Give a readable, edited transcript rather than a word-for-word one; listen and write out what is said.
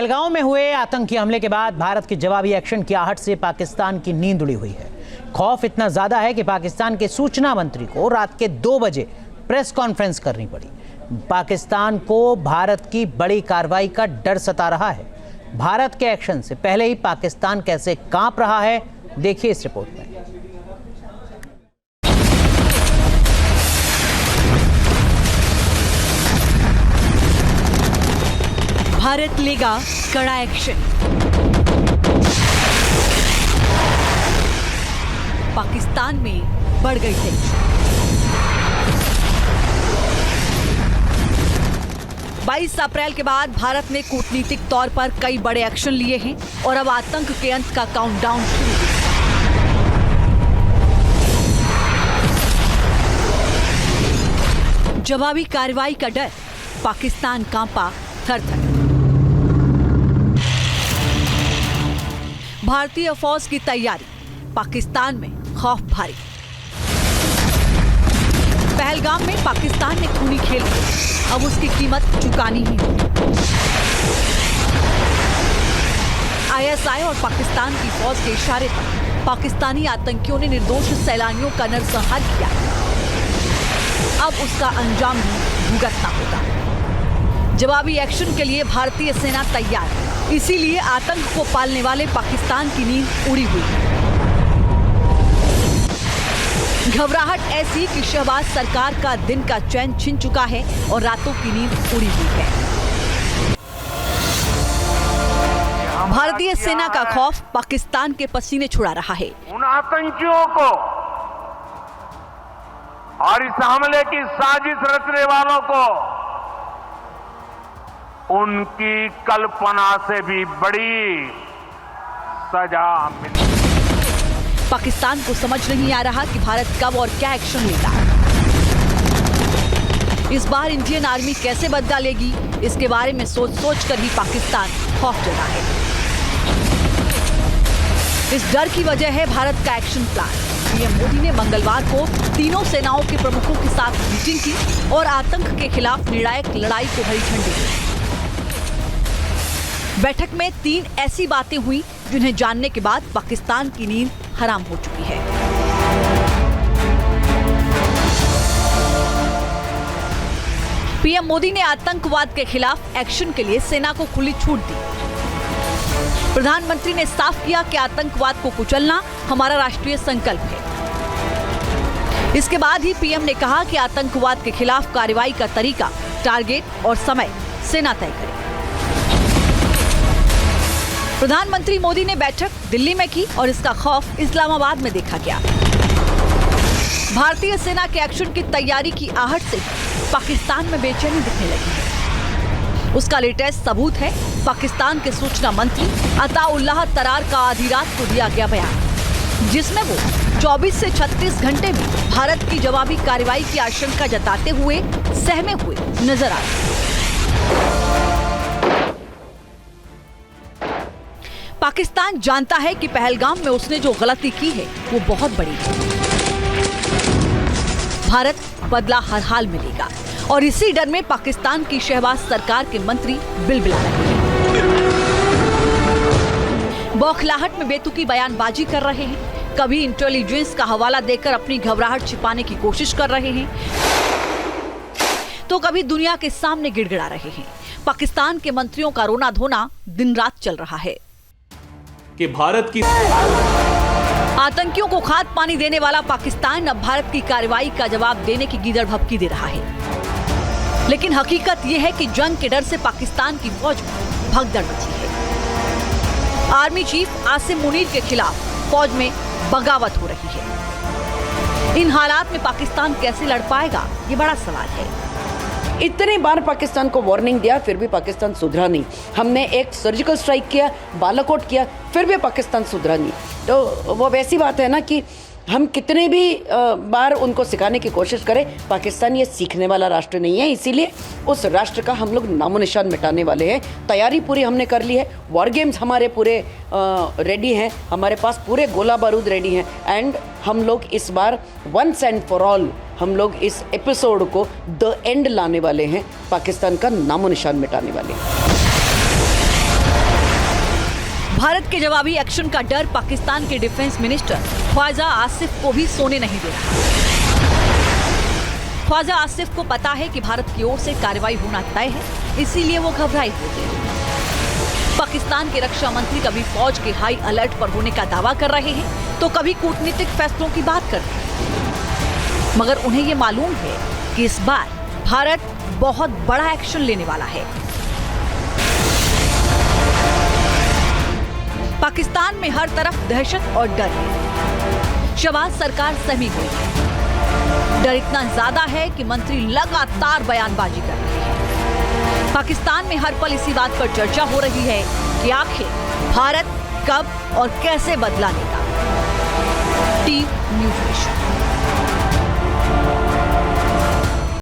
पहलगांव में हुए आतंकी हमले के बाद भारत के जवाबी एक्शन की आहट से पाकिस्तान की नींद उड़ी हुई है। खौफ इतना ज्यादा है कि पाकिस्तान के सूचना मंत्री को रात के 2 बजे प्रेस कॉन्फ्रेंस करनी पड़ी। पाकिस्तान को भारत की बड़ी कार्रवाई का डर सता रहा है। भारत के एक्शन से पहले ही पाकिस्तान कैसे कांप रहा है, देखिए इस रिपोर्ट में। भारत लेगा कड़ा एक्शन। पाकिस्तान में बढ़ गई टेंशन। 22 अप्रैल के बाद भारत ने कूटनीतिक तौर पर कई बड़े एक्शन लिए हैं और अब आतंक के अंत का काउंटडाउन शुरू है। जवाबी कार्रवाई का डर, पाकिस्तान कांपा थर-थर। भारतीय फौज की तैयारी, पाकिस्तान में खौफ भारी। पहलगाम में पाकिस्तान ने खूनी खेल किया, अब उसकी कीमत चुकानी ही होगी। आईएसआई और पाकिस्तान की फौज के इशारे पर पाकिस्तानी आतंकियों ने निर्दोष सैलानियों का नरसंहार किया। अब उसका अंजाम भी भुगतना होगा। जवाबी एक्शन के लिए भारतीय सेना तैयार है, इसीलिए आतंक को पालने वाले पाकिस्तान की नींद उड़ी हुई है। घबराहट ऐसी कि शहबाज सरकार का दिन का चैन छिन चुका है और रातों की नींद उड़ी हुई है। भारतीय सेना का खौफ पाकिस्तान के पसीने छुड़ा रहा है। उन आतंकियों को और इस हमले की साजिश रचने वालों को उनकी कल्पना से भी बड़ी सजा मिली। पाकिस्तान को समझ नहीं आ रहा कि भारत कब और क्या एक्शन लेगा। इस बार इंडियन आर्मी कैसे बदला लेगी, इसके बारे में सोच कर ही पाकिस्तान खौफ जता है। इस डर की वजह है भारत का एक्शन प्लान। पीएम मोदी ने मंगलवार को तीनों सेनाओं के प्रमुखों के साथ मीटिंग की और आतंक के खिलाफ निर्णायक लड़ाई को हरी झंडी दी। बैठक में 3 ऐसी बातें हुई जिन्हें जानने के बाद पाकिस्तान की नींद हराम हो चुकी है। पीएम मोदी ने आतंकवाद के खिलाफ एक्शन के लिए सेना को खुली छूट दी। प्रधानमंत्री ने साफ किया कि आतंकवाद को कुचलना हमारा राष्ट्रीय संकल्प है। इसके बाद ही पीएम ने कहा कि आतंकवाद के खिलाफ कार्रवाई का तरीका, टारगेट और समय सेना तय करे। प्रधानमंत्री मोदी ने बैठक दिल्ली में की और इसका खौफ इस्लामाबाद में देखा गया। भारतीय सेना के एक्शन की तैयारी की आहट से पाकिस्तान में बेचैनी दिखने लगी है। उसका लेटेस्ट सबूत है पाकिस्तान के सूचना मंत्री अताउल्लाह तरार का आधी रात को दिया गया बयान, जिसमें वो 24 से 36 घंटे में भारत की जवाबी कार्रवाई की आशंका जताते हुए सहमे हुए नजर आए। पाकिस्तान जानता है कि पहलगाम में उसने जो गलती की है वो बहुत बड़ी है। भारत बदला हर हाल में लेगा और इसी डर में पाकिस्तान की शहबाज सरकार के मंत्री बिलबिला रहे हैं। बौखलाहट में बेतुकी बयानबाजी कर रहे हैं, कभी इंटेलिजेंस का हवाला देकर अपनी घबराहट छिपाने की कोशिश कर रहे हैं, तो कभी दुनिया के सामने गिड़गिड़ा रहे हैं। पाकिस्तान के मंत्रियों का रोना धोना दिन रात चल रहा है कि भारत की आतंकियों को खाद पानी देने वाला पाकिस्तान अब भारत की कार्रवाई का जवाब देने की गीदड़ भभकी दे रहा है। लेकिन हकीकत यह है कि जंग के डर से पाकिस्तान की फौज में भगदड़ मची है। आर्मी चीफ आसिम मुनीर के खिलाफ फौज में बगावत हो रही है। इन हालात में पाकिस्तान कैसे लड़ पाएगा, ये बड़ा सवाल है। इतने बार पाकिस्तान को वार्निंग दिया, फिर भी पाकिस्तान सुधरा नहीं। हमने एक सर्जिकल स्ट्राइक किया, बालाकोट किया, फिर भी पाकिस्तान सुधरा नहीं। तो वो वैसी बात है ना कि हम कितने भी बार उनको सिखाने की कोशिश करें, पाकिस्तान ये सीखने वाला राष्ट्र नहीं है। इसीलिए उस राष्ट्र का हम लोग नामो निशान मिटाने वाले हैं। तैयारी पूरी हमने कर ली है। वॉर गेम्स हमारे पूरे रेडी हैं, हमारे पास पूरे गोला बारूद रेडी हैं। एंड हम लोग इस बार वंस एंड फॉर ऑल हम लोग इस एपिसोड को द एंड लाने वाले हैं, पाकिस्तान का नामो निशान मिटाने वाले हैं। भारत के जवाबी एक्शन का डर पाकिस्तान के डिफेंस मिनिस्टर ख्वाजा आसिफ को भी सोने नहीं दे रहा। ख्वाजा आसिफ को पता है कि भारत की ओर से कार्रवाई होना तय है, इसीलिए वो घबराए हुए थे। पाकिस्तान के रक्षा मंत्री कभी फौज के हाई अलर्ट पर होने का दावा कर रहे हैं तो कभी कूटनीतिक फैसलों की बात कर रहे हैं, मगर उन्हें ये मालूम है कि इस बार भारत बहुत बड़ा एक्शन लेने वाला है। पाकिस्तान में हर तरफ दहशत और डर है। शहबाज सरकार सहमी हुई है। डर इतना ज्यादा है कि मंत्री लगातार बयानबाजी कर रहे हैं। पाकिस्तान में हर पल इसी बात पर चर्चा हो रही है कि आखिर भारत कब और कैसे बदला लेगा। Team news nation.